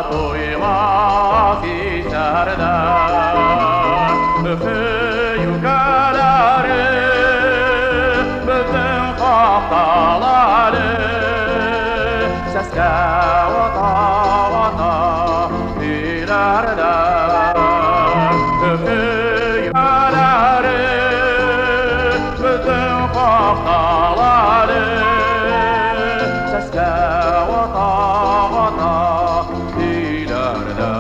toymaz içerden öpü yukarıları bütün kahtaları seske vata vata ilerler öpü yukarıları bütün kahtaları seske vata vata ilerler.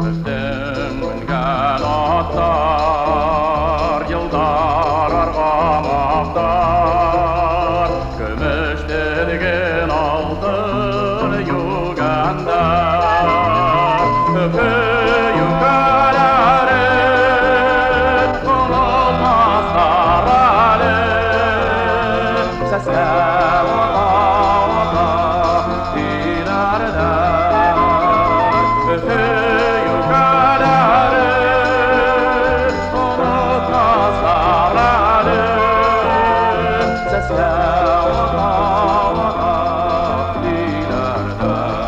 Bizden mingan atlar yıldar argamaqtar gümüş dilgin altın yuganda öpü yukarıları unutmaz daralı sesle vata vata ilerler öpü yukarıları unutmaz daralı sesle vata vata ilerler.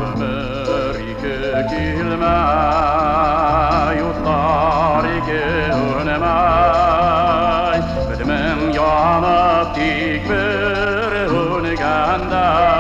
Ömür iki kilme yutlar iki öneme bilmem yanıp dik bir hüngende